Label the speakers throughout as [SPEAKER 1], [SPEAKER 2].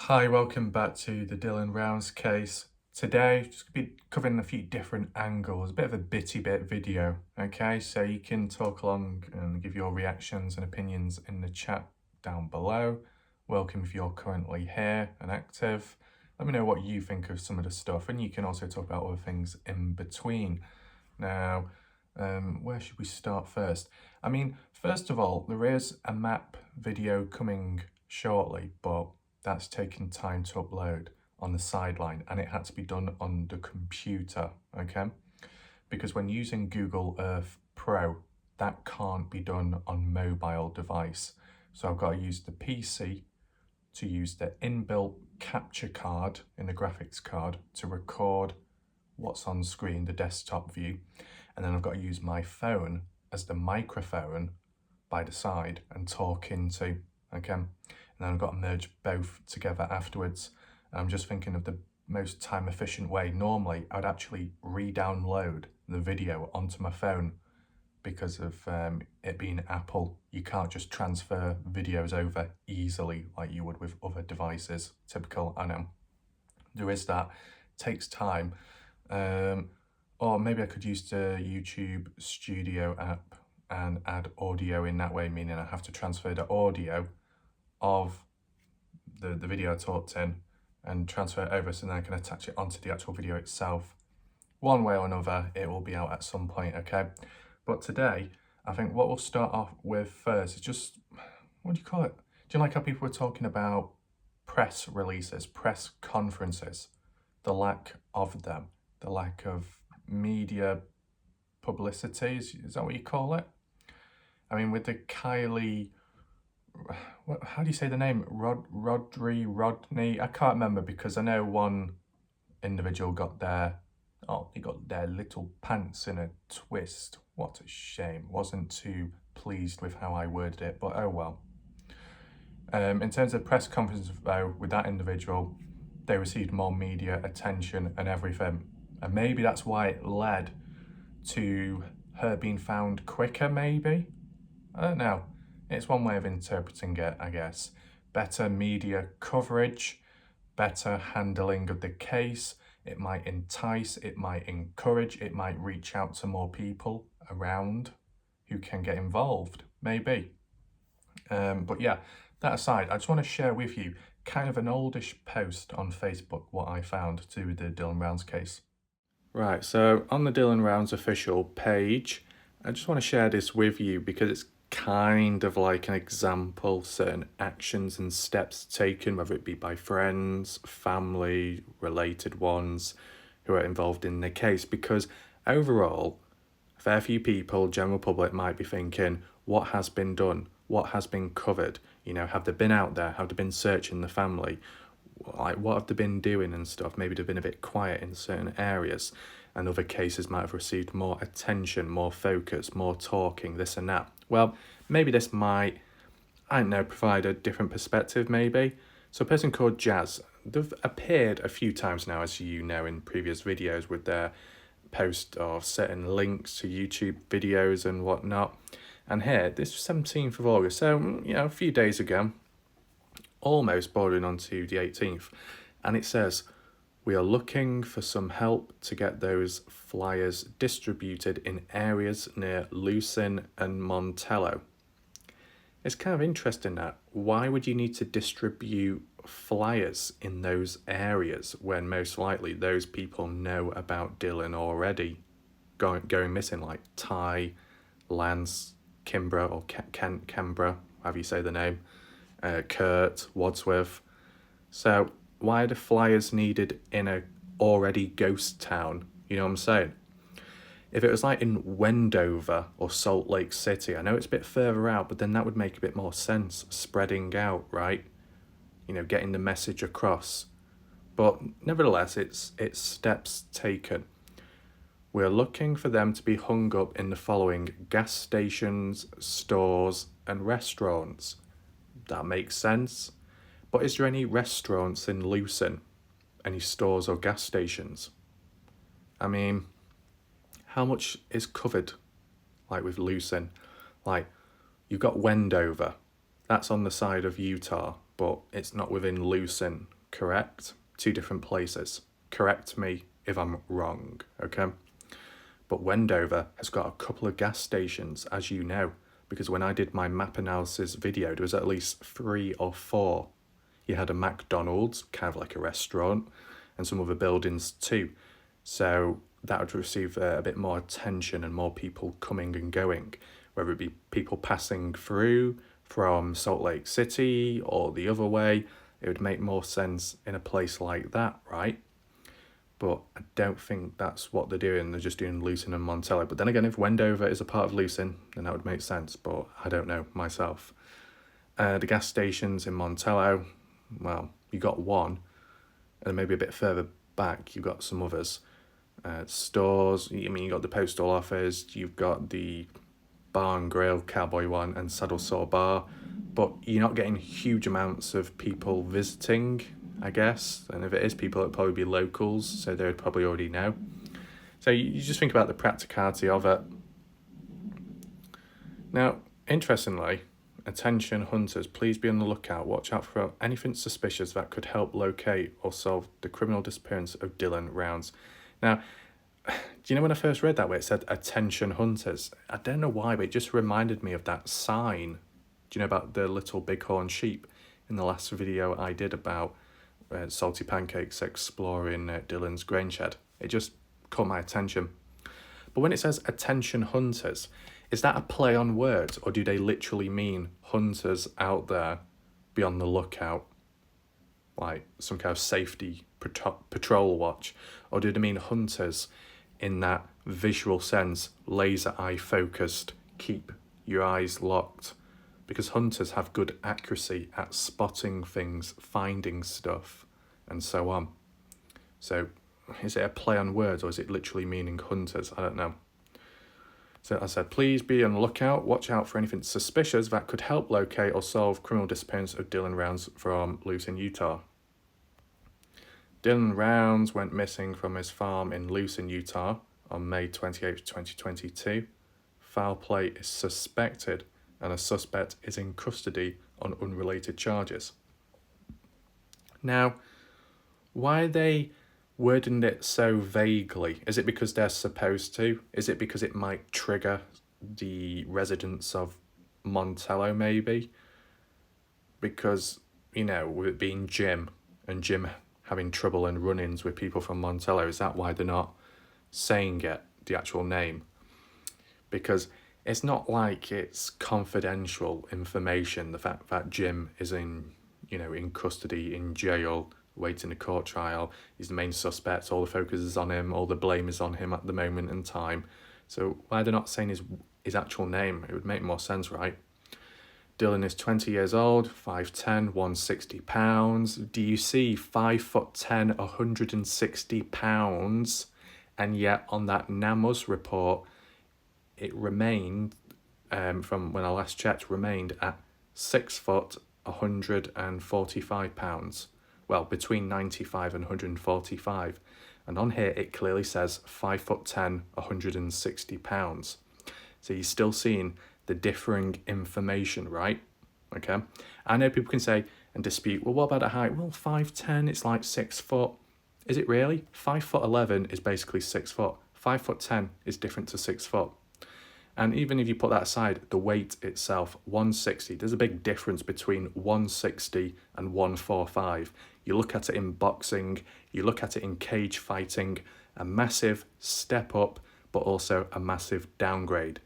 [SPEAKER 1] Hi, welcome back to the Dylan Rounds case. Today, just gonna be covering a few different angles, a bit of a bitty bit video, okay? So you can talk along and give your reactions and opinions in the chat down below. Welcome if you're currently here and active. Let me know what you think of some of the stuff, and you can also talk about other things in between. Now, where should we start first? I mean, first of all, there is a map video coming shortly, but that's taken time to upload on the sideline, and it had to be done on the computer, okay? Because when using Google Earth Pro, that can't be done on mobile device. So I've got to use the PC to use the inbuilt capture card in the graphics card to record what's on screen, the desktop view. And then I've got to use my phone as the microphone by the side and talk into, okay? And then I've got to merge both together afterwards. And I'm just thinking of the most time efficient way. Normally, I'd actually re-download the video onto my phone because of it being Apple. You can't just transfer videos over easily like you would with other devices. Typical, I know. There is that, takes time. Or maybe I could use the YouTube Studio app and add audio in that way, meaning I have to transfer the audio of the video I talked in and transfer it over so then I can attach it onto the actual video itself. One way or another, it will be out at some point, okay? But today, I think what we'll start off with first is just, what do you call it? Do you like how people were talking about press releases, press conferences, the lack of them, the lack of media publicity, is that what you call it? I mean, with the Kylie, how do you say the name? Rodney? I can't remember because I know one individual got they got their little pants in a twist. What a shame. Wasn't too pleased with how I worded it, but oh well. In terms of press conference though, with that individual, they received more media attention and everything. And maybe that's why it led to her being found quicker, maybe? I don't know. It's one way of interpreting it, I guess. Better media coverage, better handling of the case. It might entice, it might encourage, it might reach out to more people around who can get involved, maybe. But yeah, that aside, I just want to share with you kind of an oldish post on Facebook, what I found to the Dylan Rounds case. Right, so on the Dylan Rounds official page, I just want to share this with you because it's kind of like an example, certain actions and steps taken, whether it be by friends, family, related ones who are involved in the case. Because overall, a fair few people, general public, might be thinking, what has been done? What has been covered? You know, have they been out there? Have they been searching the family? Like, what have they been doing and stuff? Maybe they've been a bit quiet in certain areas, and other cases might have received more attention, more focus, more talking, this and that. Well, maybe this might, I don't know, provide a different perspective, maybe. So a person called Jazz, they've appeared a few times now, as you know, in previous videos with their post of certain links to YouTube videos and whatnot. And here, this was 17th of August, so, you know, a few days ago, almost bordering on to the 18th. And it says, we are looking for some help to get those flyers distributed in areas near Lucin and Montello. It's kind of interesting that. Why would you need to distribute flyers in those areas when most likely those people know about Dylan already going missing, like Ty, Lance, Kimbra, or Canberra, however you say the name, Kurt, Wadsworth. So why are the flyers needed in a already ghost town? You know what I'm saying? If it was like in Wendover or Salt Lake City, I know it's a bit further out, but then that would make a bit more sense, spreading out, right? You know, getting the message across. But nevertheless, it's steps taken. We're looking for them to be hung up in the following gas stations, stores, and restaurants. That makes sense. But is there any restaurants in Lucin? Any stores or gas stations? I mean, how much is covered, like with Lucin? Like, you've got Wendover. That's on the side of Utah, but it's not within Lucin. correct? 2 different places. Correct me if I'm wrong, okay? But Wendover has got a couple of gas stations, as you know, because when I did my map analysis video, there was at least 3 or 4. You had a McDonald's, kind of like a restaurant, and some other buildings too. So that would receive a bit more attention and more people coming and going, whether it be people passing through from Salt Lake City or the other way. It would make more sense in a place like that, right? But I don't think that's what they're doing. They're just doing Lucin and Montello. But then again, if Wendover is a part of Lucin, then that would make sense. But I don't know myself. The gas stations in Montello, well, you got one. And maybe a bit further back, you've got some others. Stores, I mean, you got the postal office. You've got the Bar and Grill, Cowboy One, and Saddle Sore Bar. But you're not getting huge amounts of people visiting, I guess. And if it is people, it'd probably be locals, so they would probably already know. So you just think about the practicality of it. Now, interestingly, attention hunters, please be on the lookout. Watch out for anything suspicious that could help locate or solve the criminal disappearance of Dylan Rounds. Now, do you know when I first read that where it said attention hunters? I don't know why, but it just reminded me of that sign. Do you know about the little bighorn sheep in the last video I did about Salty Pancakes exploring Dylan's grain shed? It just caught my attention. But when it says attention hunters, is that a play on words, or do they literally mean hunters out there be on the lookout, like some kind of safety patrol watch? Or do they mean hunters in that visual sense, laser eye focused, keep your eyes locked? Because hunters have good accuracy at spotting things, finding stuff, and so on. So is it a play on words, or is it literally meaning hunters? I don't know. So I said, please be on the lookout. Watch out for anything suspicious that could help locate or solve criminal disappearance of Dylan Rounds from Lucin, Utah. Dylan Rounds went missing from his farm in Lucin, Utah on May 28, 2022. Foul play is suspected, and a suspect is in custody on unrelated charges. Now, why are they wording it so vaguely? Is it because they're supposed to? Is it because it might trigger the residents of Montello, maybe? Because, you know, with it being Jim, and Jim having trouble and run-ins with people from Montello, is that why they're not saying it, the actual name? Because it's not like it's confidential information, the fact that Jim is in custody, in jail, waiting a court trial. He's the main suspect, all the focus is on him, all the blame is on him at the moment in time. So why they're not saying his actual name? It would make more sense, right? Dylan is 20 years old, 5'10", 160 pounds. Do you see 5'10", 160 pounds? And yet on that NamUs report, it remained, from when I last checked, remained at 6 foot, 145 pounds. Well, between 95 and 145. And on here, it clearly says 5'10", 160 pounds. So you're still seeing the differing information, right? Okay. I know people can say and dispute, well, what about a height? Well, 5'10", it's like 6 foot. Is it really? 5'11" is basically 6 foot. 5'10" is different to 6 foot. And even if you put that aside, the weight itself, 160, there's a big difference between 160 and 145. You look at it in boxing, you look at it in cage fighting, a massive step up, but also a massive downgrade.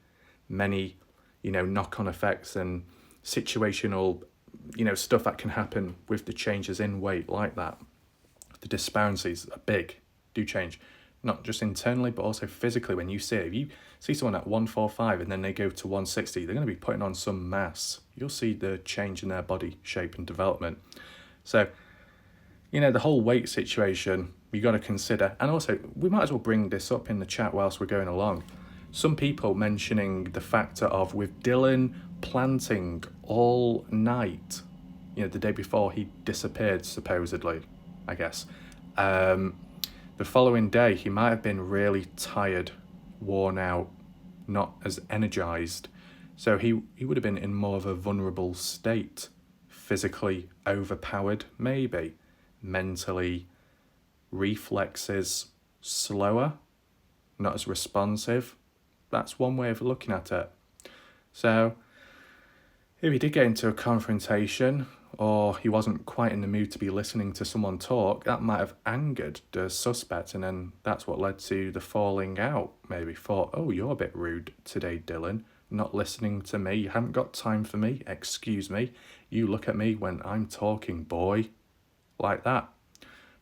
[SPEAKER 1] Many, knock-on effects and situational, stuff that can happen with the changes in weight like that. The disparities are big, do change. Not just internally, but also physically. When you see it, if you see someone at 145 and then they go to 160, they're going to be putting on some mass. You'll see the change in their body shape and development. So, the whole weight situation, you got to consider. And also, we might as well bring this up in the chat whilst we're going along. Some people mentioning the factor of, with Dylan planting all night, the day before he disappeared, supposedly, I guess. The following day, he might have been really tired, worn out, not as energized. So he would have been in more of a vulnerable state, physically overpowered, maybe. mentally, reflexes slower, not as responsive. That's one way of looking at it. So if he did get into a confrontation, or he wasn't quite in the mood to be listening to someone talk, that might have angered the suspect, and then that's what led to the falling out. Maybe thought, oh, you're a bit rude today, Dylan, not listening to me, you haven't got time for me, excuse me, you look at me when I'm talking, boy, like that.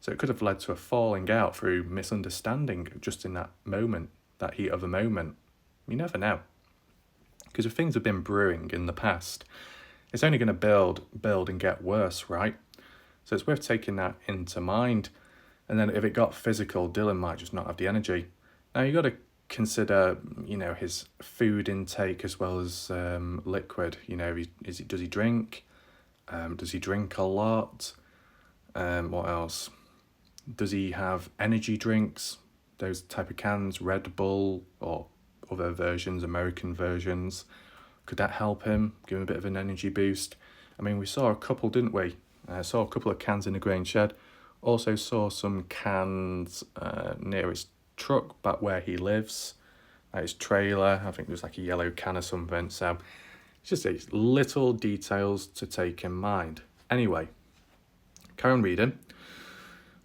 [SPEAKER 1] So it could have led to a falling out through misunderstanding just in that moment, that heat of a moment. You never know. Because if things have been brewing in the past, it's only going to build and get worse, right? So it's worth taking that into mind. And then if it got physical, Dylan might just not have the energy. Now you got to consider, his food intake as well as liquid. Does he drink? Does he drink a lot? What else? Does he have energy drinks? Those type of cans, Red Bull or other versions, American versions. Could that help him, give him a bit of an energy boost? I mean, we saw a couple, didn't we? Saw a couple of cans in the grain shed. Also saw some cans near his truck, back where he lives, at his trailer. I think there's like a yellow can or something. So it's just these little details to take in mind. Anyway, carry on reading.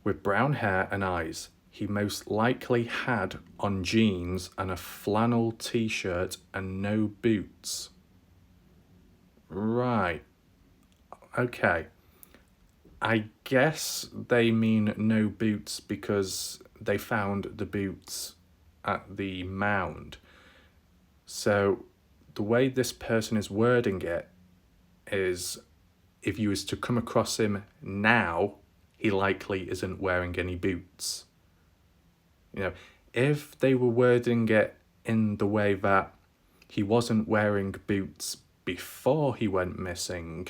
[SPEAKER 1] With brown hair and eyes, he most likely had on jeans and a flannel t-shirt and no boots. Right. Okay. I guess they mean no boots because they found the boots at the mound. So the way this person is wording it is, if you was to come across him now, he likely isn't wearing any boots. If they were wording it in the way that he wasn't wearing boots before he went missing,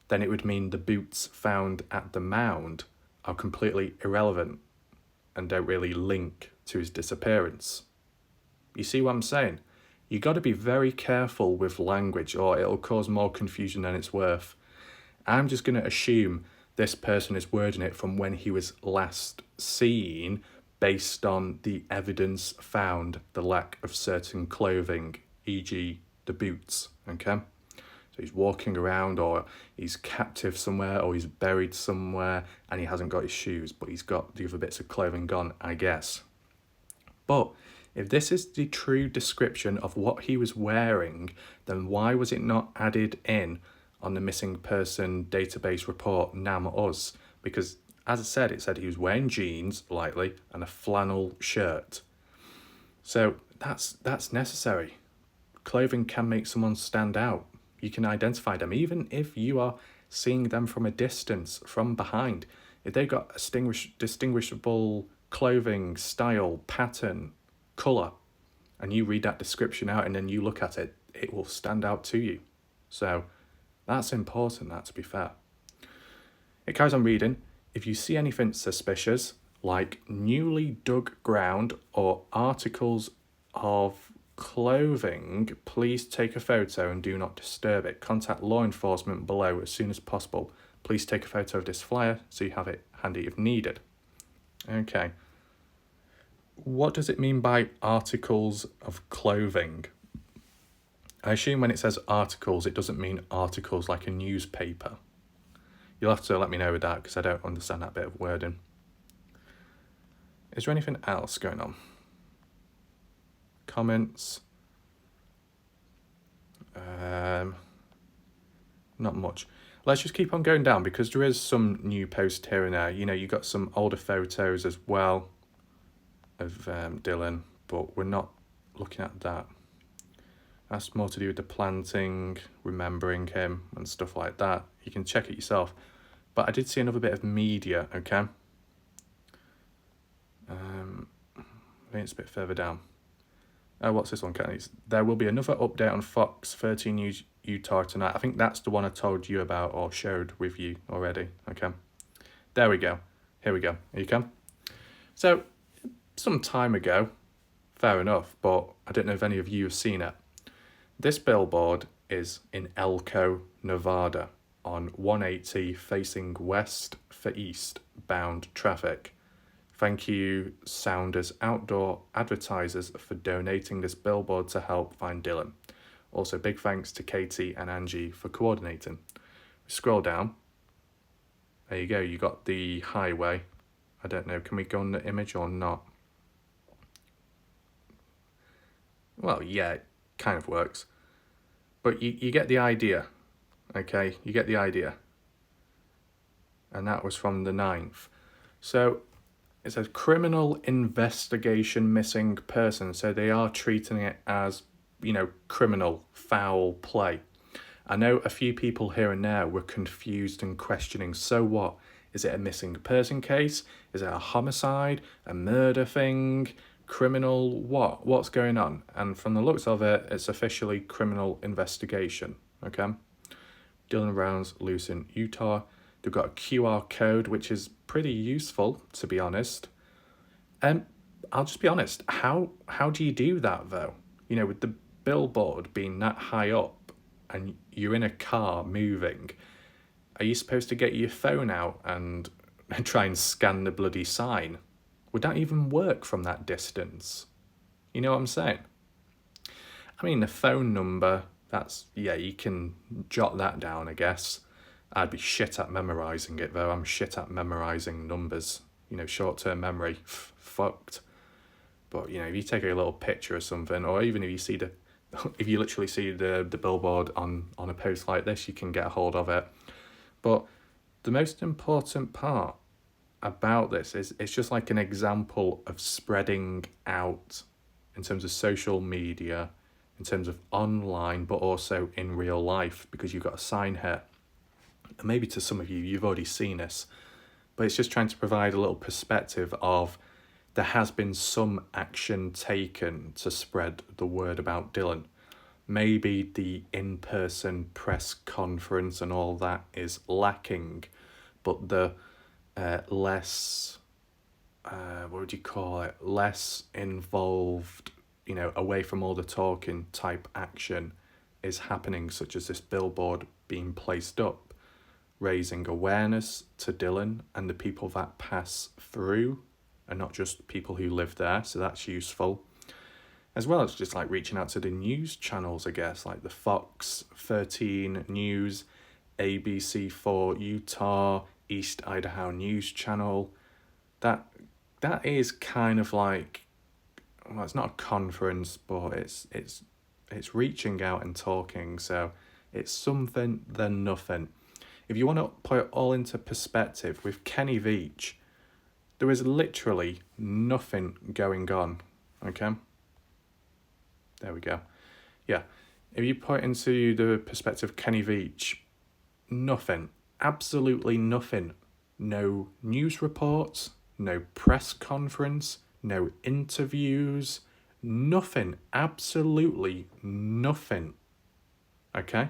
[SPEAKER 1] then it would mean the boots found at the mound are completely irrelevant and don't really link to his disappearance. You see what I'm saying? You got to be very careful with language or it'll cause more confusion than it's worth. I'm just going to assume this person is wording it from when he was last seen based on the evidence found, the lack of certain clothing, e.g. the boots, okay? So he's walking around, or he's captive somewhere, or he's buried somewhere, and he hasn't got his shoes, but he's got the other bits of clothing gone, I guess. But if this is the true description of what he was wearing, then why was it not added in on the missing person database report, NamUs? Because, as I said, it said he was wearing jeans, lightly, and a flannel shirt. So that's necessary. Clothing can make someone stand out. You can identify them, even if you are seeing them from a distance, from behind. If they've got distinguishable clothing, style, pattern, colour, and you read that description out and then you look at it, it will stand out to you. So that's important, that, to be fair. It carries on reading. If you see anything suspicious, like newly dug ground or articles of clothing, please take a photo and do not disturb it. Contact law enforcement below as soon as possible. Please take a photo of this flyer so you have it handy if needed. Okay. What does it mean by articles of clothing? I assume when it says articles, it doesn't mean articles like a newspaper. You'll have to let me know with that because I don't understand that bit of wording. Is there anything else going on? Comments? Not much. Let's just keep on going down because there is some new posts here and there. You got some older photos as well of Dylan, but we're not looking at that. That's more to do with the planting, remembering him and stuff like that. You can check it yourself. But I did see another bit of media, okay? I think it's a bit further down. What's this one, Kenny? There will be another update on Fox 13 News Utah tonight. I think that's the one I told you about or shared with you already, okay? There we go. Here we go. Here you come. So, some time ago, fair enough, but I don't know if any of you have seen it. This billboard is in Elko, Nevada, on 180 facing west for east, outbound traffic. Thank you, Sounders Outdoor Advertisers, for donating this billboard to help find Dylan. Also, big thanks to Katie and Angie for coordinating. Scroll down. There you go, you got the highway. I don't know, can we go on the image or not? Well, yeah, it kind of works. But you get the idea, okay? You get the idea. And that was from the 9th. So it says criminal investigation missing person. So they are treating it as, criminal foul play. I know a few people here and there were confused and questioning, so what? Is it a missing person case? Is it a homicide? A murder thing? Criminal what? What's going on? And from the looks of it, it's officially criminal investigation, okay? Dylan Brown's loose in Utah. They've got a QR code, which is pretty useful, to be honest. I'll just be honest, how do you do that, though? With the billboard being that high up and you're in a car moving, are you supposed to get your phone out and try and scan the bloody sign? Would that even work from that distance? You know what I'm saying? I mean, the phone number, you can jot that down, I guess. I'd be shit at memorising it, though. I'm shit at memorising numbers. Short-term memory, fucked. But, if you take a little picture or something, or even if you literally see the billboard on a post like this, you can get a hold of it. But the most important part about this is it's just like an example of spreading out in terms of social media, in terms of online, but also in real life, because you've got a sign here. And maybe to some of you, you've already seen this, but it's just trying to provide a little perspective of there has been some action taken to spread the word about Dylan. Maybe the in-person press conference and all that is lacking, but the less, less involved, away from all the talking type action is happening, such as this billboard being placed up, raising awareness to Dylan and the people that pass through, and not just people who live there, so that's useful. As well as just like reaching out to the news channels, I guess, like the Fox 13 News, ABC4 Utah, East Idaho News Channel. That is kind of like, well, it's not a conference, but it's reaching out and talking, so it's something than nothing. If you want to put it all into perspective, with Kenny Veach, there is literally nothing going on, okay? There we go. Yeah, if you put it into the perspective of Kenny Veach, nothing, absolutely nothing. No news reports, no press conference, no interviews, nothing, absolutely nothing, okay?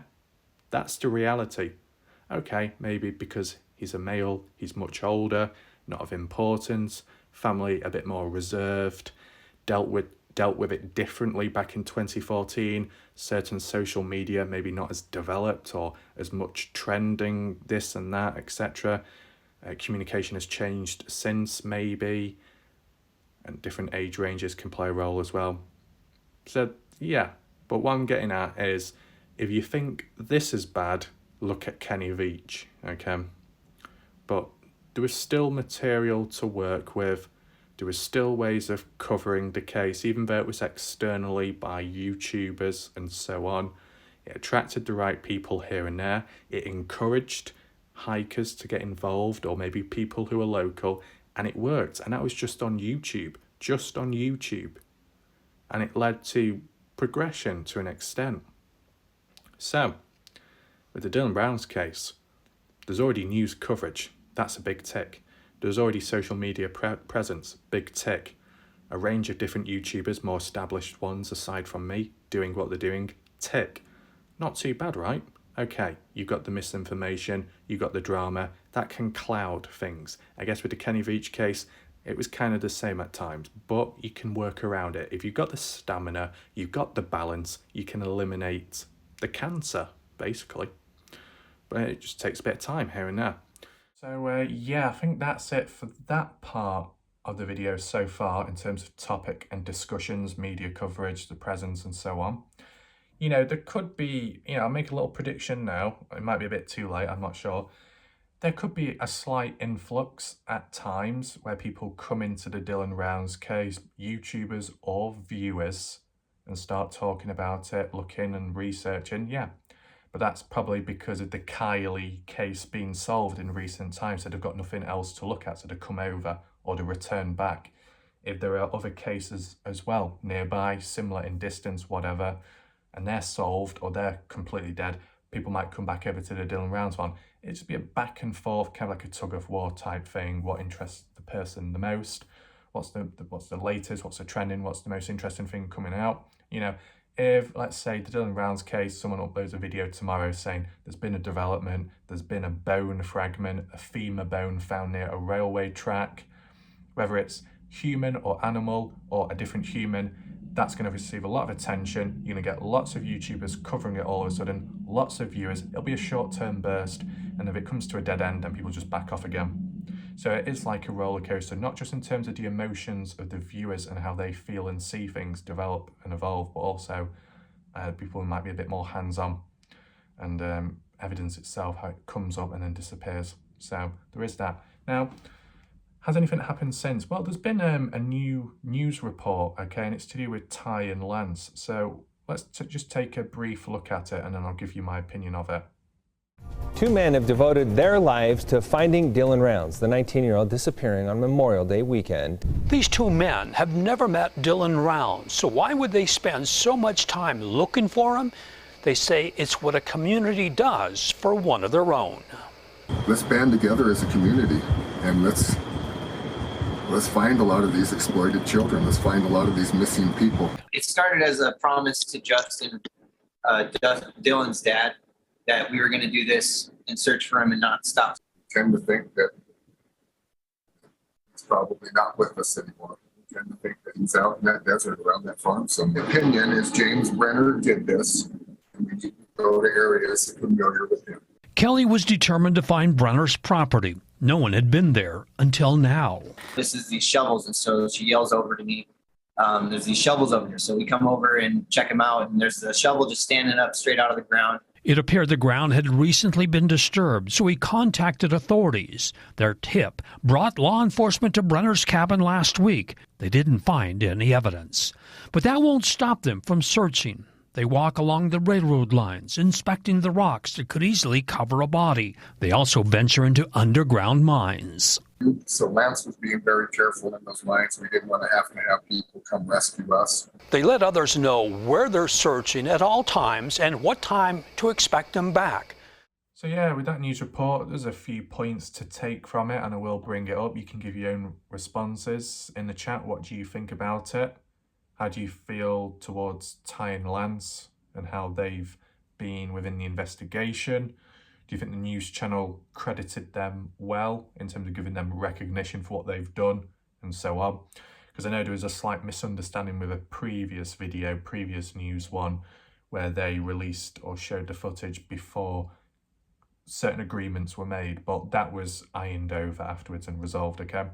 [SPEAKER 1] That's the reality. Okay, maybe because he's a male, he's much older, not of importance, family a bit more reserved, dealt with it differently back in 2014, certain social media maybe not as developed or as much trending, this and that, etc. Communication has changed since, maybe, and different age ranges can play a role as well. So, yeah, but what I'm getting at is, if you think this is bad, look at Kenny Veach, okay? But there is still material to work with. There is still ways of covering the case, even though it was externally by YouTubers and so on. It attracted the right people here and there. It encouraged hikers to get involved, or maybe people who are local, and it worked. And that was just on YouTube. And it led to progression to an extent. So, with the Dylan Brown's case, there's already news coverage. That's a big tick. There's already social media presence, big tick. A range of different YouTubers, more established ones aside from me, doing what they're doing, tick. Not too bad, right? Okay, you've got the misinformation, you've got the drama, that can cloud things. I guess with the Kenny Veach case, it was kind of the same at times, but you can work around it. If you've got the stamina, you've got the balance, you can eliminate the cancer, basically. But it just takes a bit of time here and there. So yeah, I think that's it for that part of the video so far in terms of topic and discussions, media coverage, the presence and so on. You know, there could be, I'll make a little prediction now. It might be a bit too late, I'm not sure. There could be a slight influx at times where people come into the Dylan Rounds case, YouTubers or viewers, and start talking about it, looking and researching, yeah. But that's probably because of the Kylie case being solved in recent times, so they've got nothing else to look at, so they come over or they return back. If there are other cases as well, nearby, similar in distance, whatever, and they're solved or they're completely dead, people might come back over to the Dylan Rounds one. It'd just be a back and forth, kind of like a tug of war type thing. What interests the person the most? What's the latest? What's the trending? What's the most interesting thing coming out? You know, if, let's say, the Dylan Rounds case, someone uploads a video tomorrow saying there's been a development, there's been a bone fragment, a femur bone found near a railway track, whether it's human or animal or a different human, that's going to receive a lot of attention. You're going to get lots of YouTubers covering it all of a sudden, lots of viewers. It'll be a short-term burst, and if it comes to a dead end, then people just back off again. So it is like a roller coaster, not just in terms of the emotions of the viewers and how they feel and see things develop and evolve, but also people might be a bit more hands-on and evidence itself, how it comes up and then disappears. So there is that. Now, has anything happened since? Well, there's been a new news report, okay, and it's to do with Ty and Lance. So let's just take a brief look at it and then I'll give you my opinion of it.
[SPEAKER 2] Two men have devoted their lives to finding Dylan Rounds, the 19-year-old disappearing on Memorial Day weekend.
[SPEAKER 3] These two men have never met Dylan Rounds, so why would they spend so much time looking for him? They say it's what a community does for one of their own.
[SPEAKER 4] Let's band together as a community and let's find a lot of these exploited children. Let's find a lot of these missing people.
[SPEAKER 5] It started as a promise to Justin, Dylan's dad, that we were going to do this and search for him and not stop.
[SPEAKER 4] I tend to think that he's probably not with us anymore. I tend to think that he's out in that desert around that farm. So my opinion is James Brenner did this, and we need to go to areas familiar with him.
[SPEAKER 3] Kelly was determined to find Brenner's property. No one had been there until now.
[SPEAKER 5] This is these shovels, and so she yells over to me, there's these shovels over here. So we come over and check them out, and there's the shovel just standing up straight out of the ground.
[SPEAKER 3] It appeared the ground had recently been disturbed, so he contacted authorities. Their tip brought law enforcement to Brenner's cabin last week. They didn't find any evidence. But that won't stop them from searching. They walk along the railroad lines, inspecting the rocks that could easily cover a body. They also venture into underground mines.
[SPEAKER 4] So Lance was being very careful in those mines. We didn't want to have people come rescue us.
[SPEAKER 3] They let others know where they're searching at all times and what time to expect them back.
[SPEAKER 1] So yeah, with that news report, there's a few points to take from it and I will bring it up. You can give your own responses in the chat. What do you think about it? How do you feel towards Ty and Lance and how they've been within the investigation? Do you think the news channel credited them well in terms of giving them recognition for what they've done and so on? Because I know there was a slight misunderstanding with a previous video, previous news one, where they released or showed the footage before certain agreements were made, but that was ironed over afterwards and resolved, okay?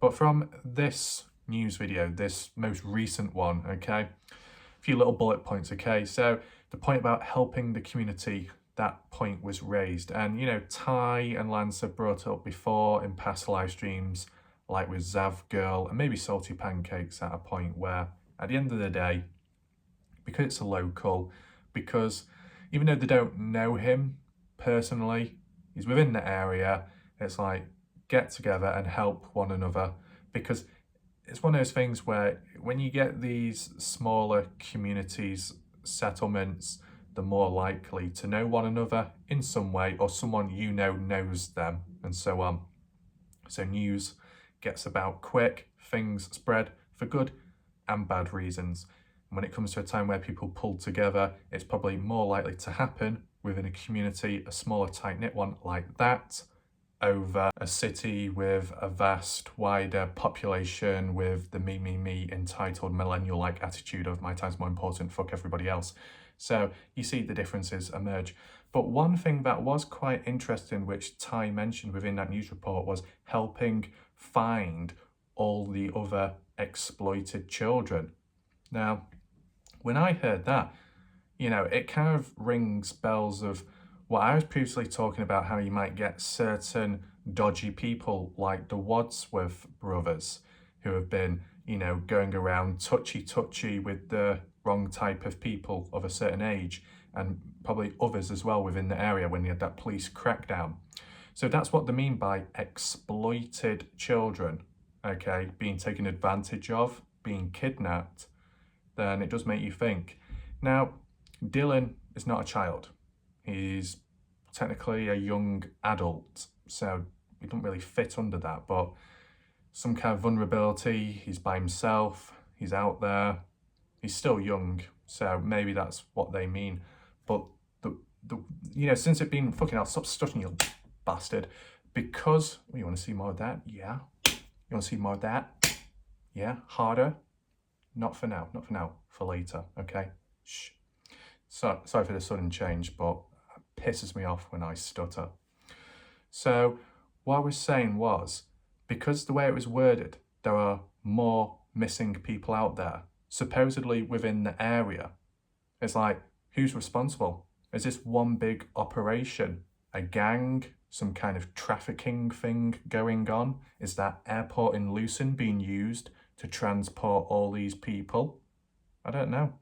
[SPEAKER 1] But from this news video, this most recent one, okay, a few little bullet points, okay? So the point about helping the community, that point was raised. And, you know, Ty and Lance have brought it up before in past live streams, like with Zav Girl and maybe Salty Pancakes at a point where, at the end of the day, because it's a local, because even though they don't know him personally, he's within the area, it's like, get together and help one another. Because it's one of those things where when you get these smaller communities, settlements, they're more likely to know one another in some way, or someone you know knows them, and so on. So news gets about quick, things spread for good and bad reasons. And when it comes to a time where people pull together, it's probably more likely to happen within a community, a smaller tight-knit one like that, over a city with a vast, wider population with the me, entitled millennial-like attitude of my time's more important, fuck everybody else. So you see the differences emerge. But one thing that was quite interesting, which Ty mentioned within that news report, was helping find all the other exploited children. Now, when I heard that, it kind of rings bells of what I was previously talking about, how you might get certain dodgy people like the Wadsworth brothers who have been, going around touchy with the wrong type of people of a certain age, and probably others as well within the area when you had that police crackdown. So that's what they mean by exploited children, okay, being taken advantage of, being kidnapped. Then it does make you think. Now, Dylan is not a child. He's technically a young adult, so he doesn't really fit under that, but some kind of vulnerability, he's by himself, he's out there, he's still young, so maybe that's what they mean. But since it been fucking hell, stop stuttering, you bastard. Because you want to see more of that? Yeah. You want to see more of that? Yeah. Harder? Not for now. Not for now. For later. Okay. Shh. So sorry for the sudden change, but it pisses me off when I stutter. So what I was saying was, because the way it was worded, there are more missing people out there, supposedly within the area. It's like, who's responsible? Is this one big operation? A gang? Some kind of trafficking thing going on? Is that airport in Lucerne being used to transport all these people? I don't know.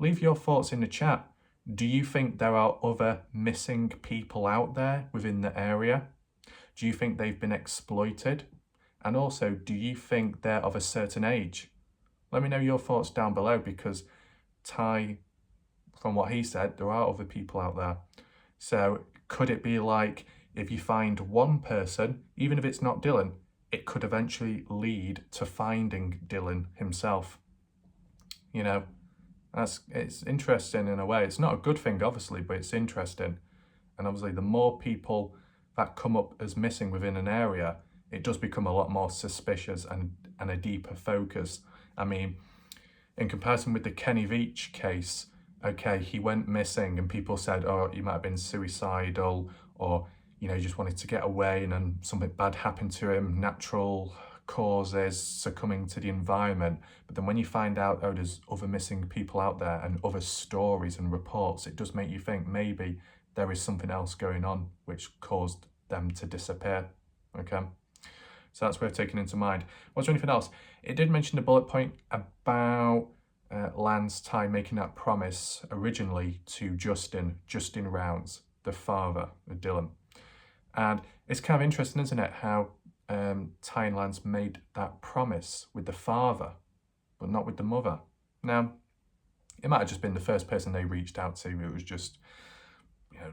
[SPEAKER 1] Leave your thoughts in the chat. Do you think there are other missing people out there within the area? Do you think they've been exploited? And also, do you think they're of a certain age? Let me know your thoughts down below, because Ty, from what he said, there are other people out there. So could it be like, if you find one person, even if it's not Dylan, it could eventually lead to finding Dylan himself? It's interesting in a way. It's not a good thing, obviously, but it's interesting. And obviously, the more people that come up as missing within an area, it does become a lot more suspicious and a deeper focus. I mean, in comparison with the Kenny Veach case, okay, he went missing and people said, oh, he might have been suicidal, or, he just wanted to get away and then something bad happened to him, natural causes, succumbing to the environment. But then when you find out, oh, there's other missing people out there and other stories and reports, it does make you think maybe there is something else going on which caused them to disappear, okay? So that's worth taking into mind. Was there anything else? It did mention the bullet point about Lance Ty making that promise originally to Justin Rounds, the father of Dylan. And it's kind of interesting, isn't it, how Ty and Lance made that promise with the father, but not with the mother. Now, it might have just been the first person they reached out to. It was just,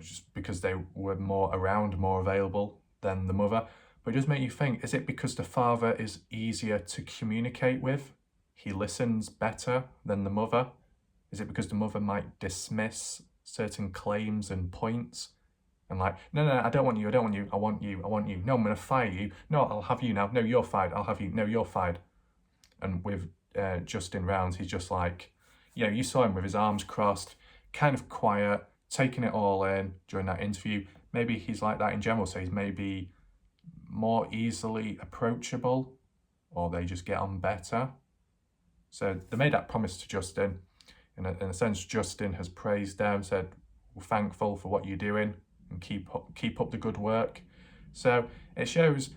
[SPEAKER 1] just because they were more around, more available than the mother. But it does make you think, is it because the father is easier to communicate with? He listens better than the mother? Is it because the mother might dismiss certain claims and points? And like, no, I don't want you, I want you. No, I'm going to fire you. No, I'll have you now. No, you're fired. I'll have you. No, you're fired. And with Justin Rounds, he's just like, you saw him with his arms crossed, kind of quiet, taking it all in during that interview. Maybe he's like that in general, so he's maybe more easily approachable, or they just get on better. So they made that promise to Justin. In a sense, Justin has praised them, said, we're thankful for what you're doing and keep up the good work. So it shows,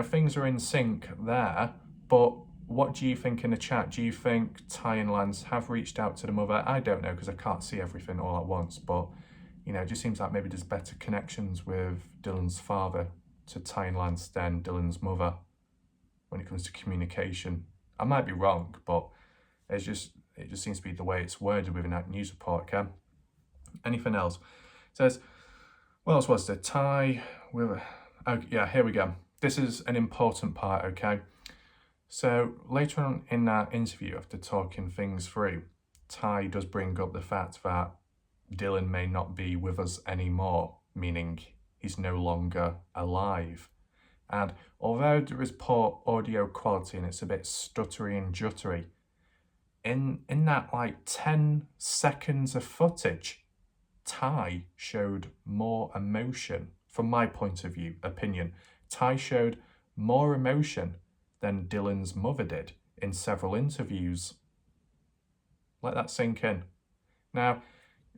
[SPEAKER 1] things are in sync there. But what do you think in the chat? Do you think Ty and Lance have reached out to the mother? I don't know, because I can't see everything all at once. But, it just seems like maybe there's better connections with Dylan's father to Ty and Lance than Dylan's mother when it comes to communication. I might be wrong, but it just seems to be the way it's worded within that news report, okay? Anything else? It says, what else was there? Ty with... Oh, yeah, here we go. This is an important part, okay? So later on in that interview, after talking things through, Ty does bring up the fact that Dylan may not be with us anymore, meaning he's no longer alive. And although there is poor audio quality and it's a bit stuttery and juttery, in that like 10 seconds of footage, Ty showed more emotion, from my point of view, opinion. Ty showed more emotion than Dylan's mother did in several interviews. Let that sink in. Now,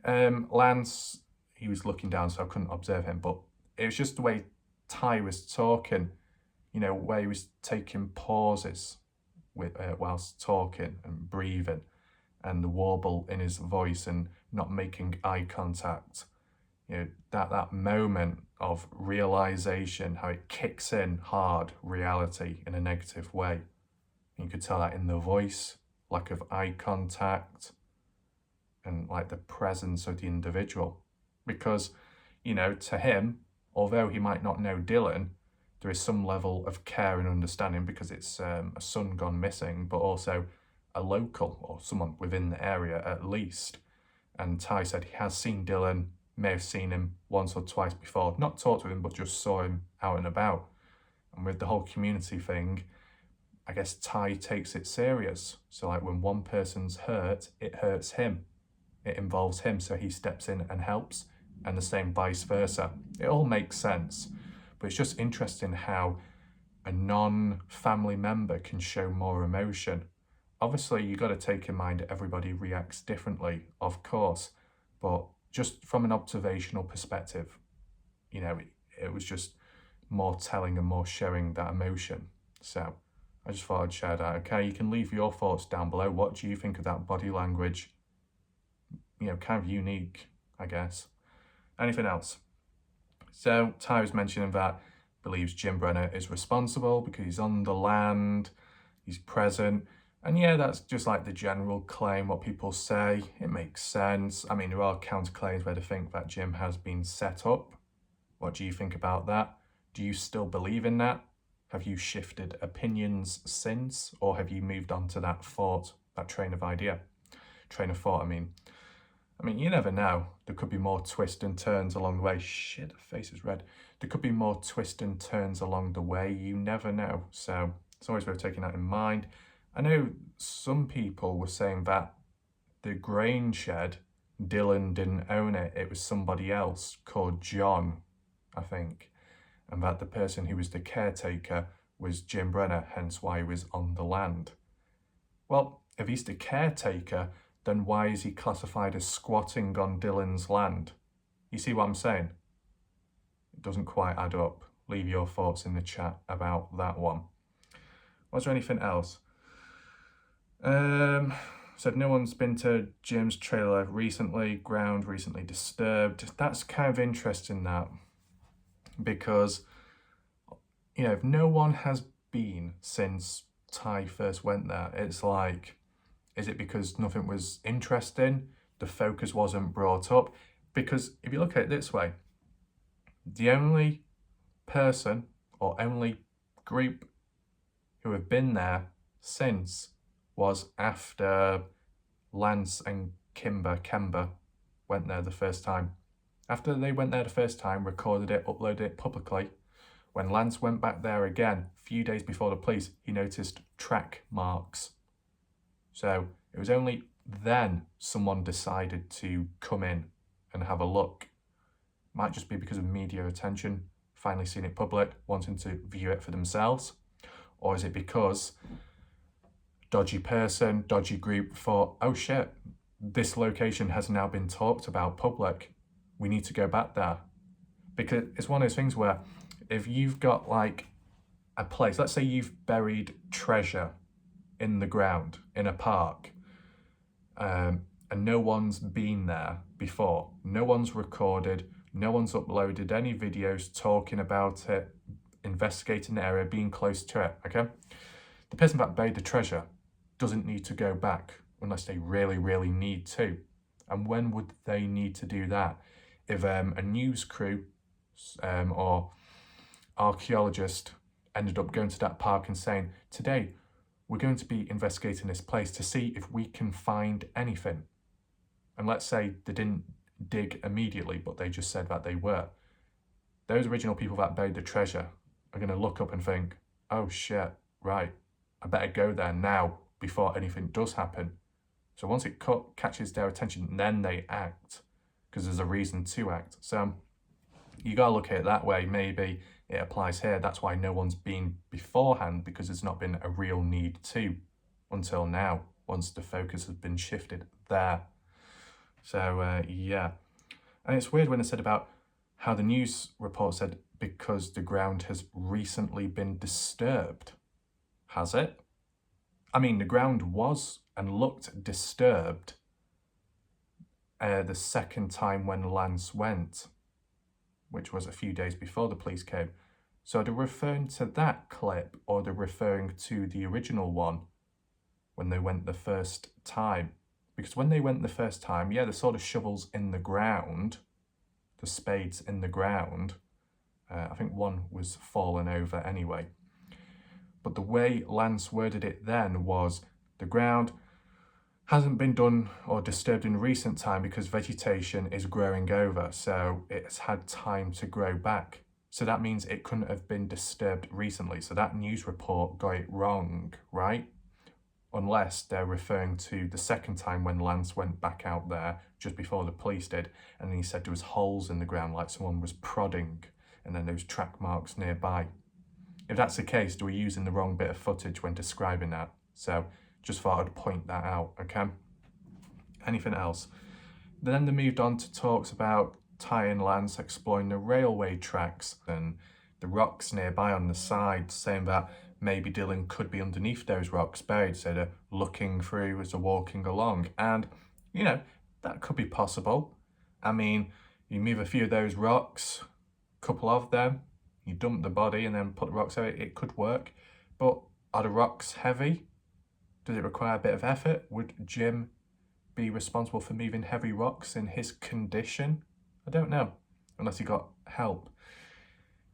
[SPEAKER 1] Lance, he was looking down, so I couldn't observe him, but it was just the way Ty was talking, you know, where he was taking pauses with whilst talking and breathing, and the warble in his voice and not making eye contact. You know, that moment of realization, how it kicks in hard, reality in a negative way. You could tell that in the voice, lack of eye contact, and like the presence of the individual. Because, you know, to him, although he might not know Dylan, there is some level of care and understanding because it's a son gone missing, but also a local or someone within the area at least. And Ty said he has seen Dylan, may have seen him once or twice before, not talked to him, but just saw him out and about. And with the whole community thing, I guess Ty takes it serious. So like when one person's hurt, it hurts him. It involves him, so he steps in and helps, and the same vice versa. It all makes sense. But it's just interesting how a non-family member can show more emotion. Obviously, you got to take in mind everybody reacts differently, of course, but just from an observational perspective, you know, it was just more telling and more showing that emotion. So I just thought I'd share that. Okay, you can leave your thoughts down below. What do you think of that body language? You know, kind of unique, I guess. Anything else? So Ty was mentioning that believes Jim Brenner is responsible because he's on the land, he's present. And yeah, that's just like the general claim, what people say. It makes sense. I mean, there are counterclaims where they think that Jim has been set up. What do you think about that? Do you still believe in that? Have you shifted opinions since? Or have you moved on to that thought, that train of thought, I mean, you never know. There could be more twists and turns along the way. Shit, the face is red. There could be more twists and turns along the way. You never know. So it's always worth taking that in mind. I know some people were saying that the grain shed, Dylan didn't own it. It was somebody else called John, I think. And that the person who was the caretaker was Jim Brenner, hence why he was on the land. Well, if he's the caretaker, then why is he classified as squatting on Dylan's land? You see what I'm saying? It doesn't quite add up. Leave your thoughts in the chat about that one. Was there anything else? Said no one's been to Jim's trailer recently, ground recently disturbed. That's kind of interesting, that, because, you know, if no one has been since Ty first went there, it's like, is it because nothing was interesting? The focus wasn't brought up? Because if you look at it this way, the only person or only group who have been there since was after Lance and Kemba went there the first time. After they went there the first time, recorded it, uploaded it publicly, when Lance went back there again, a few days before the police, he noticed track marks. So it was only then someone decided to come in and have a look. Might just be because of media attention, finally seeing it public, wanting to view it for themselves. Or is it because dodgy person, dodgy group thought, oh shit, this location has now been talked about public. We need to go back there. Because it's one of those things where if you've got like a place, let's say you've buried treasure in the ground, in a park, and no one's been there before, no one's recorded, no one's uploaded any videos talking about it, investigating the area, being close to it, okay? The person that buried the treasure doesn't need to go back unless they really, really need to. And when would they need to do that? If a news crew or archaeologist ended up going to that park and saying, today we're going to be investigating this place to see if we can find anything. And let's say they didn't dig immediately, but they just said that they were. Those original people that buried the treasure are going to look up and think, oh shit, right, I better go there now before anything does happen. So once it catches their attention, then they act, because there's a reason to act. So you got to look at it that way. Maybe it applies here. That's why no one's been beforehand, because there's not been a real need to until now, once the focus has been shifted there. So yeah. And it's weird when I said about how the news report said because the ground has recently been disturbed. Has it? I mean, the ground was and looked disturbed the second time when Lance went, which was a few days before the police came. So they're referring to that clip, or they're referring to the original one when they went the first time? Because when they went the first time, yeah, they saw the shovels in the ground, the spades in the ground. I think one was fallen over anyway. But the way Lance worded it then was the ground hasn't been done or disturbed in recent time because vegetation is growing over, so it's had time to grow back. So that means it couldn't have been disturbed recently. So that news report got it wrong, right? Unless they're referring to the second time when Lance went back out there just before the police did, and he said there was holes in the ground like someone was prodding, and then those track marks nearby. If that's the case, they were using the wrong bit of footage when describing that. So just thought I'd point that out, okay? Anything else? Then they moved on to talks about Ty and Lance exploring the railway tracks and the rocks nearby on the side, saying that maybe Dylan could be underneath those rocks buried, so they're looking through as they're walking along. And, you know, that could be possible. I mean, you move a few of those rocks, a couple of them, you dump the body and then put the rocks over it could work. But are the rocks heavy? Does it require a bit of effort? Would Jim be responsible for moving heavy rocks in his condition? I don't know, unless he got help.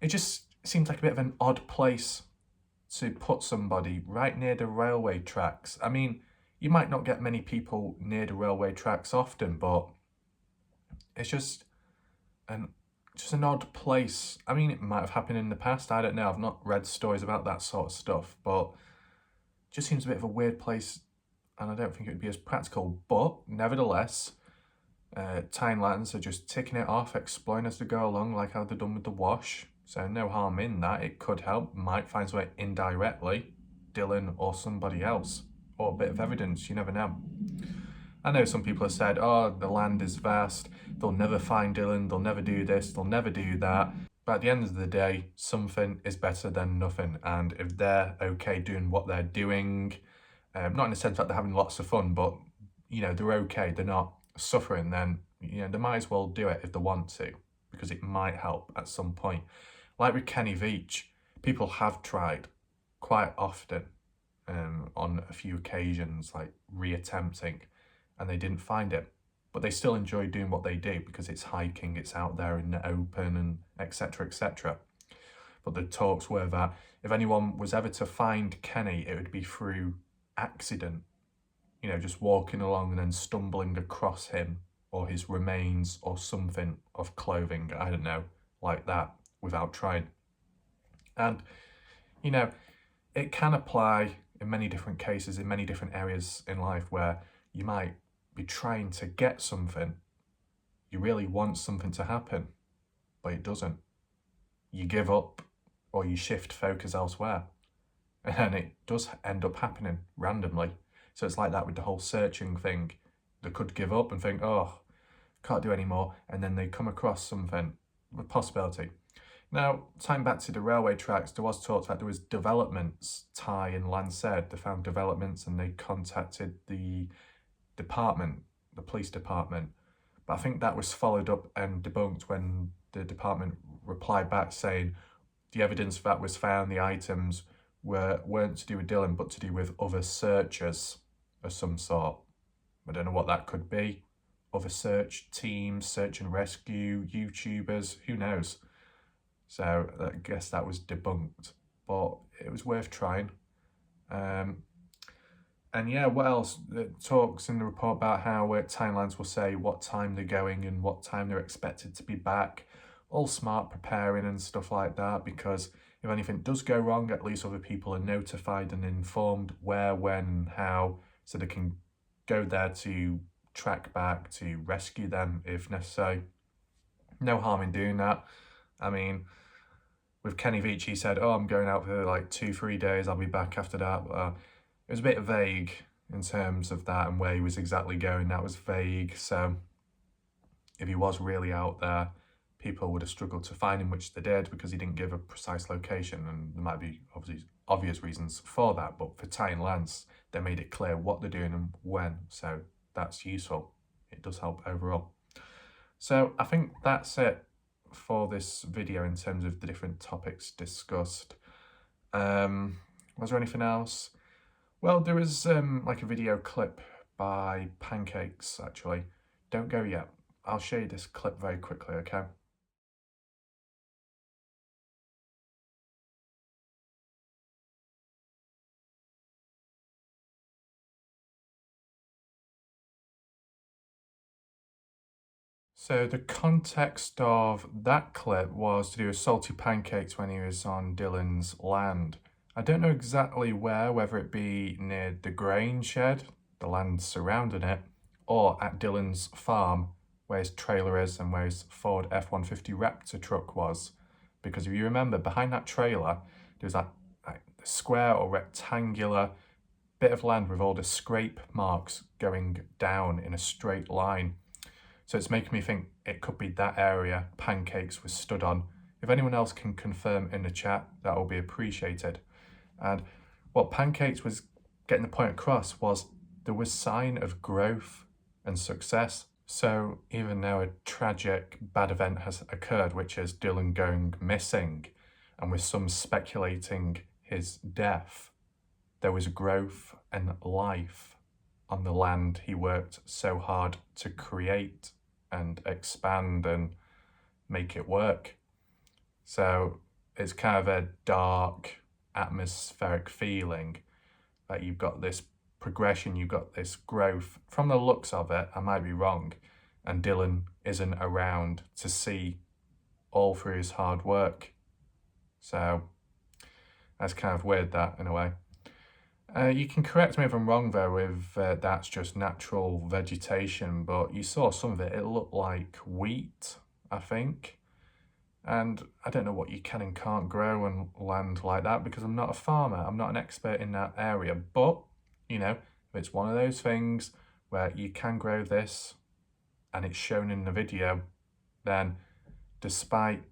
[SPEAKER 1] It just seems like a bit of an odd place to put somebody right near the railway tracks. I mean, you might not get many people near the railway tracks often, but it's just an odd place. I mean, it might have happened in the past. I don't know. I've not read stories about that sort of stuff, but it just seems a bit of a weird place, and I don't think it would be as practical. But nevertheless, Ty and Lance are just ticking it off, exploring as they go along, like how they've done with the wash. So no harm in that. It could help. Might find somewhere indirectly, Dylan or somebody else, or a bit of evidence. You never know. I know some people have said, oh, the land is vast. They'll never find Dylan. They'll never do this. They'll never do that. But at the end of the day, something is better than nothing. And if they're okay doing what they're doing, not in the sense that they're having lots of fun, but, you know, they're okay. They're not suffering. Then, you know, they might as well do it if they want to, because it might help at some point. Like with Kenny Veach, people have tried quite often on a few occasions, like reattempting, and they didn't find it. But they still enjoy doing what they do because it's hiking, it's out there in the open, and etc., etc. But the talks were that if anyone was ever to find Kenny, it would be through accident. You know, just walking along and then stumbling across him or his remains or something of clothing, I don't know, like that, without trying. And, you know, it can apply in many different cases, in many different areas in life where you might be trying to get something. You really want something to happen, but it doesn't. You give up or you shift focus elsewhere. And it does end up happening randomly. So it's like that with the whole searching thing. They could give up and think, oh, can't do any more. And then they come across something, a possibility. Now, tying back to the railway tracks, there was talk that there was developments. Ty and Lance said they found developments and they contacted the department, the police department. But I think that was followed up and debunked when the department replied back saying the evidence that was found, the items, weren't to do with Dylan, but to do with other searchers of some sort. I don't know what that could be. Other search teams, search and rescue, YouTubers, who knows? So I guess that was debunked, but it was worth trying. And yeah, what else? It talks in the report about how Ty and Lance will say what time they're going and what time they're expected to be back. All smart preparing and stuff like that, because if anything does go wrong, at least other people are notified and informed where, when, how, so they can go there to track back, to rescue them if necessary. No harm in doing that. I mean, with Kenny Veach, he said, oh, I'm going out for like 2-3 days, I'll be back after that. It was a bit vague in terms of that and where he was exactly going. That was vague. So if he was really out there, people would have struggled to find him, which they did, because he didn't give a precise location. And there might be obvious reasons for that. But for Ty and Lance, they made it clear what they're doing and when. So that's useful. It does help overall. So I think that's it for this video in terms of the different topics discussed. Was there anything else? Well, there was like a video clip by Pancakes, actually. Don't go yet. I'll show you this clip very quickly, okay? So the context of that clip was to do with Salty Pancakes when he was on Dylan's land. I don't know exactly where, whether it be near the grain shed, the land surrounding it, or at Dylan's farm, where his trailer is and where his Ford F-150 Raptor truck was. Because if you remember, behind that trailer, there was that square or rectangular bit of land with all the scrape marks going down in a straight line. So it's making me think it could be that area Pancakes was stood on. If anyone else can confirm in the chat, that will be appreciated. And what Pancakes was getting the point across was there was sign of growth and success. So even though a tragic bad event has occurred, which is Dylan going missing, and with some speculating his death, there was growth and life on the land he worked so hard to create and expand and make it work. So it's kind of a dark, atmospheric feeling that you've got this progression, you've got this growth. From the looks of it, I might be wrong, and Dylan isn't around to see all through his hard work. So that's kind of weird, that, in a way. You can correct me if I'm wrong though with that's just natural vegetation, but you saw some of it, it looked like wheat, I think. And I don't know what you can and can't grow on land like that because I'm not a farmer, I'm not an expert in that area. But, you know, if it's one of those things where you can grow this and it's shown in the video, then despite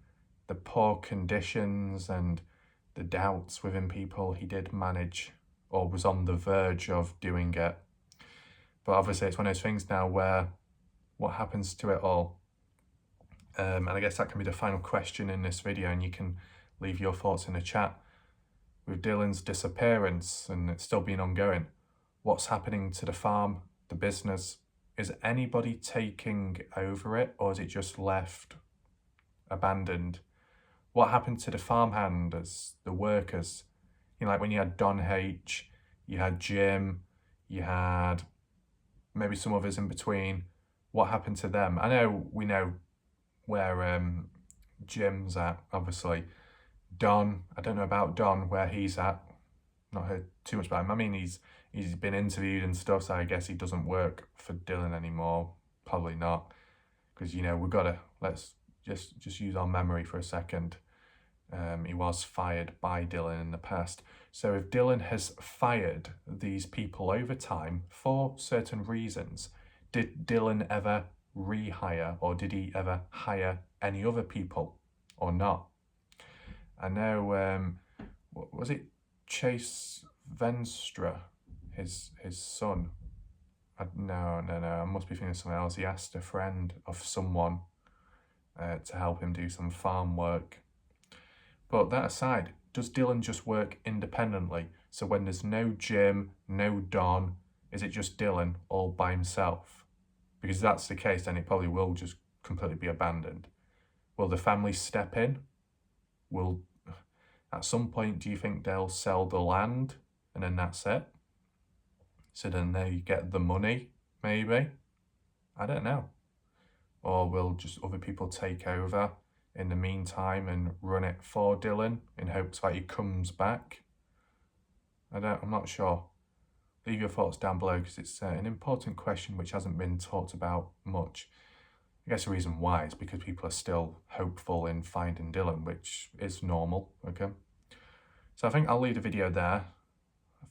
[SPEAKER 1] the poor conditions and the doubts within people, he did manage, or was on the verge of doing it. But obviously it's one of those things now where what happens to it all? And I guess that can be the final question in this video, and you can leave your thoughts in the chat. With Dylan's disappearance, and it's still been ongoing, what's happening to the farm, the business? Is anybody taking over it, or is it just left abandoned? What happened to the farmhands, the workers? You know, like when you had Don H, you had Jim, you had maybe some others in between. What happened to them? I know we know where Jim's at, obviously. Don, I don't know about Don, where he's at. Not heard too much about him. I mean, he's been interviewed and stuff, so I guess he doesn't work for Dylan anymore. Probably not, because, you know, we've got to, let's just use our memory for a second. He was fired by Dylan in the past. So if Dylan has fired these people over time for certain reasons, did Dylan ever rehire, or did he ever hire any other people or not? I know, what was it, Chase Venstra, his son? No, I must be thinking of something else. He asked a friend of someone to help him do some farm work. But that aside, does Dylan just work independently? So when there's no Jim, no Don, is it just Dylan all by himself? Because if that's the case, then it probably will just completely be abandoned. Will the family step in? At some point, do you think they'll sell the land and then that's it? So then they get the money, maybe? I don't know. Or will just other people take over in the meantime and run it for Dylan in hopes that he comes back? I'm not sure. leave your thoughts down below, because it's an important question which hasn't been talked about much. I guess the reason why is because people are still hopeful in finding Dylan, which is normal, okay? So I think I'll leave the video there.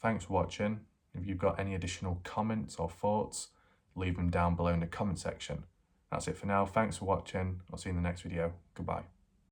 [SPEAKER 1] Thanks for watching. If you've got any additional comments or thoughts, leave them down below in the comment section. That's it for now. Thanks for watching. I'll see you in the next video. Goodbye.